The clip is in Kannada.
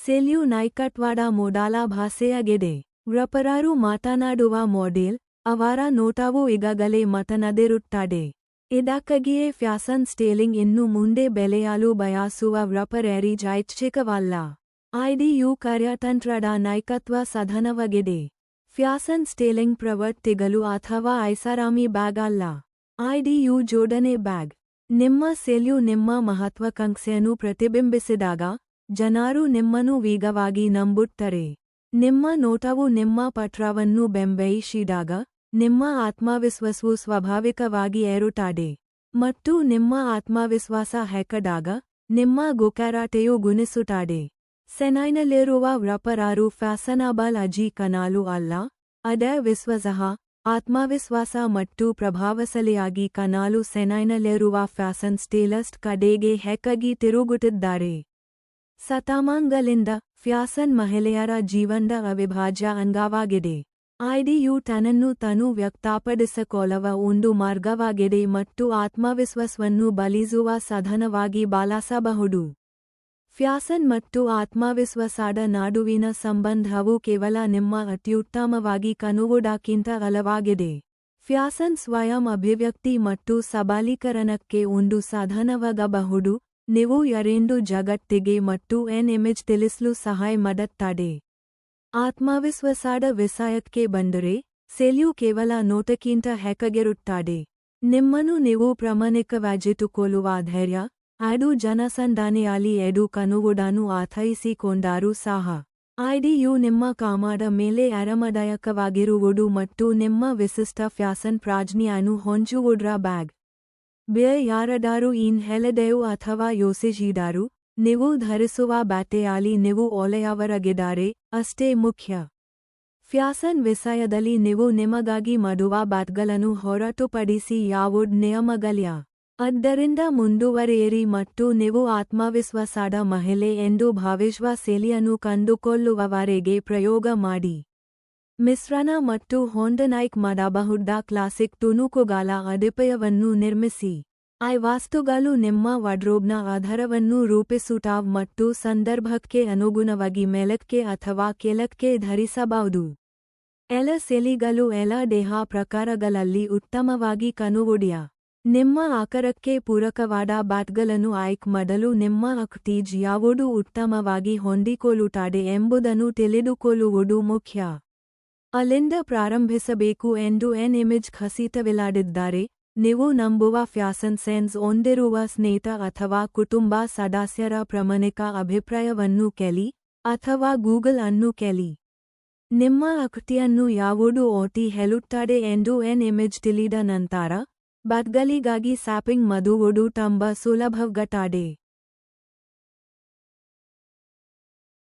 ಸೆಲ್ಯು ನೈಕಟ್ವಾಡ ಮೊಡಾಲ ಭಾಷೆಯಾಗಿದೆ. ವ್ರಪರಾರು ಮಾತನಾಡುವ ಮಾಡೆಲ್, ಅವರ ನೋಟವು ಈಗಾಗಲೇ ಮಾತನಾಡಿರುತ್ತಾರೆ. ಇದಕ್ಕಾಗಿಯೇ ಫ್ಯಾಷನ್ ಸ್ಟೈಲಿಂಗ್ ಇನ್ನು ಮುಂದೆ ಬೆಳೆಯಲು ಬಯಸುವ ವ್ರಪರರಿಗೆ ಐಚ್ಛಿಕವಲ್ಲ. ಐಡಿಯು ಕಾರ್ಯತಂತ್ರದ ನಾಯಕತ್ವ ಸಾಧನವಾಗಿದೆ. ಫ್ಯಾಷನ್ ಸ್ಟೈಲಿಂಗ್ ಪ್ರವೃತ್ತಿಗಳು ಅಥವಾ ಐಷಾರಾಮಿ ಬ್ಯಾಗ್ ಅಲ್ಲ. ಐಡಿಯು ಜೋಡಣೆ ಬ್ಯಾಗ್. ನಿಮ್ಮ ಸೆಲ್ಯು ನಿಮ್ಮ ಮಹತ್ವಾಕಾಂಕ್ಷೆಯನ್ನು ಪ್ರತಿಬಿಂಬಿಸಿದಾಗ, ಜನರು ನಿಮ್ಮನ್ನು ವೇಗವಾಗಿ ನಂಬುತ್ತಾರೆ. ನಿಮ್ಮ ನೋಟವು ನಿಮ್ಮ ಪತ್ರವನ್ನು ಬೆಂಬಲಿಸಿದಾಗ, ನಿಮ್ಮ ಆತ್ಮವಿಶ್ವಾಸವು ಸ್ವಾಭಾವಿಕವಾಗಿ ಏರುತ್ತದೆ. ಮತ್ತು ನಿಮ್ಮ ಆತ್ಮವಿಶ್ವಾಸ ಹೆಚ್ಚಾದಾಗ, ನಿಮ್ಮ ಗೋಕಾರತೆಯು ಗುಣಿಸುತ್ತದೆ. ಸೆನೈನಲ್ಲಿರುವ ವ್ರಪರಾರು ಫ್ಯಾಷನಬಲ್ ಆಗಿ ಕಾಣಲು ಅಲ್ಲ, ಅದೇ ವಿಶ್ವಾಸ, ಆತ್ಮವಿಶ್ವಾಸ ಮತ್ತು ಪ್ರಭಾವಶಾಲಿಯಾಗಿ ಕಾಣಲು ಸೆನೈನಲ್ಲಿರುವ ಫ್ಯಾಷನ್ ಸ್ಟೈಲಿಸ್ಟ್ ಕಡೆಗೆ ಹೆಚ್ಚಾಗಿ ತಿರುಗುತ್ತಿದ್ದಾರೆ. ಶತಮಾನಗಳಿಂದ ಫ್ಯಾಷನ್ ಮಹಿಳೆಯರ ಜೀವನದ ಅವಿಭಾಜ್ಯ ಅಂಗವಾಗಿದೆ. ಐಡಿಯು ತನ್ನನ್ನು ತಾನು ವ್ಯಕ್ತಪಡಿಸಿಕೊಳ್ಳುವ ಒಂದು ಮಾರ್ಗವಾಗಿದೆ ಮತ್ತು ಆತ್ಮವಿಶ್ವಾಸವನ್ನು ಬಲಿಸುವ ಸಾಧನವಾಗಿ ಬಳಸಬಹುದು. ಫ್ಯಾಷನ್ ಮತ್ತು ಆತ್ಮವಿಶ್ವಾಸದ ನಡುವಿನ ಸಂಬಂಧವು ಕೇವಲ ನಿಮ್ಮ ಅತ್ಯುತ್ತಮವಾಗಿ ಕಾಣುವುದಕ್ಕಿಂತ ಆಳವಾಗಿದೆ. ಫ್ಯಾಷನ್ ಸ್ವಯಂ ಅಭಿವ್ಯಕ್ತಿ ಮತ್ತು ಸಬಲೀಕರಣಕ್ಕೆ ಒಂದು ಸಾಧನವಾಗಬಹುದು. ನೀವು ಯಾರೆಂದು ಜಗತ್ತಿಗೆ ಮತ್ತು ಇಮೇಜ್ ತಿಳಿಸಲು ಸಹಾಯ ಮಾಡುತ್ತದೆ. ಆತ್ಮವಿಶ್ವಾಸದ ವಿಷಯಕ್ಕೆ ಬಂದರೆ, ಸೆಲ್ಯು ಕೇವಲ ನೋಟಕ್ಕಿಂತ ಹೆಚ್ಚಾಗಿರುತ್ತದೆ. ನಿಮ್ಮನ್ನು ನೀವು ಪ್ರಾಮಾಣಿಕವಾಗಿಟ್ಟುಕೊಳ್ಳುವ ಧೈರ್ಯ, ಅದು ಜನಸಂದಣಿಯಲ್ಲಿ ಎದ್ದು ಕಾಣುವುದನ್ನು ಅರ್ಥೈಸಿಕೊಂಡರೂ ಸಹ. ಐಡಿಯು ನಿಮ್ಮ ಕಾಮದ ಮೇಲೆ ಆರಾಮದಾಯಕವಾಗಿರುವುದು ಮತ್ತು ನಿಮ್ಮ ವಿಶಿಷ್ಟ ಫ್ಯಾಷನ್ ಪ್ರಜ್ಞೆಯನ್ನು ಹೊಂಚುವುದರ ಬ್ಯಾಗ್. ಯಾರಾದರೂ ಏನು ಹೇಳಿದೆಯೋ ಅಥವಾ ಯೋಚಿಸಿದರೂ, ನೀವು ಧರಿಸುವ ಬಟ್ಟೆಯಲ್ಲಿ ನೀವು ಒಳ್ಳೆಯವರಾಗಿದ್ದಾರೆ, ಅಷ್ಟೇ ಮುಖ್ಯ. ಫ್ಯಾಷನ್ ವಿಷಯದಲ್ಲಿ ನೀವು ನಿಮಗಾಗಿ ಮಾಡುವ ಬಟ್ಟೆಗಳನ್ನು ಹೊರತುಪಡಿಸಿ ಯಾವುದೇ ನಿಯಮಗಳಿಲ್ಲ. ಆದ್ದರಿಂದ ಮುಂದುವರಿಯಿರಿ ಮತ್ತು ನೀವು ಆತ್ಮವಿಶ್ವಾಸದ ಮಹಿಳೆ ಎಂದು ಭಾವಿಸುವ ಶೈಲಿಯನ್ನು ಕಂಡುಕೊಳ್ಳುವವರೆಗೆ ಪ್ರಯೋಗ ಮಾಡಿ. ಮಿಶ್ರಣ ಮತ್ತು ಹೊಂದಾಣಿಕೆ ಮಾಡಬಹುದಾದ ಕ್ಲಾಸಿಕ್ ತುಣುಕುಗಳ ಅಡಿಪಾಯವನ್ನು ನಿರ್ಮಿಸಿ. ಈ ವಸ್ತುಗಳು ನಿಮ್ಮ ವಾರ್ಡ್ರೋಬ್ನ ಆಧಾರವನ್ನು ರೂಪಿಸುತ್ತವೆ ಮತ್ತು ಸಂದರ್ಭಕ್ಕೆ ಅನುಗುಣವಾಗಿ ಮೇಲಕ್ಕೆ ಅಥವಾ ಕೆಳಕ್ಕೆ ಧರಿಸಬಹುದು. ಎಲ್ಲ ಶೈಲಿಗಳು ಎಲ್ಲ ದೇಹ ಪ್ರಕಾರಗಳಲ್ಲಿ ಉತ್ತಮವಾಗಿ ಕಾಣುವುದಿಲ್ಲ. ನಿಮ್ಮ ಆಕಾರಕ್ಕೆ ಪೂರಕವಾದ ಬಟ್ಟೆಗಳನ್ನು ಆಯ್ಕೆ ಮಾಡಲು ನಿಮ್ಮ ಅಕ್ಟೀಜ್ ಯಾವುದು ಉತ್ತಮವಾಗಿ ಹೊಂದಿಕೊಳ್ಳುತ್ತದೆ ಎಂಬುದನ್ನು ತಿಳಿದುಕೊಳ್ಳುವುದು ಮುಖ್ಯ. ಅಲ್ಲಿಂದ ಪ್ರಾರಂಭಿಸಬೇಕು ಎಂದು ಇಮೇಜ್ ಖಚಿತವಿಲ್ಲದಿದ್ದರೆ, ನೀವು ನಂಬುವ ಫ್ಯಾಷನ್ ಸೆನ್ಸ್ ಹೊಂದಿರುವ ಸ್ನೇಹಿತ ಅಥವಾ ಕುಟುಂಬ ಸದಸ್ಯರ ಪ್ರಾಮಾಣಿಕ ಅಭಿಪ್ರಾಯವನ್ನು ಕೇಳಿ, ಅಥವಾ ಗೂಗಲ್ ಅನ್ನು ಕೇಳಿ. ನಿಮ್ಮ ಅಕ್ಟಿಯನ್ನು ಯಾವುದು ಒತ್ತಿ ಹೇಳುತ್ತದೆ ಎಂದು ಇಮೇಜ್ ತಿಳಿದ ನಂತರ, ಬಟ್ಟೆಗಳಿಗಾಗಿ ಶಾಪಿಂಗ್ ಮಾಡುವುದು ತುಂಬಾ ಸುಲಭವಾಗುತ್ತದೆ.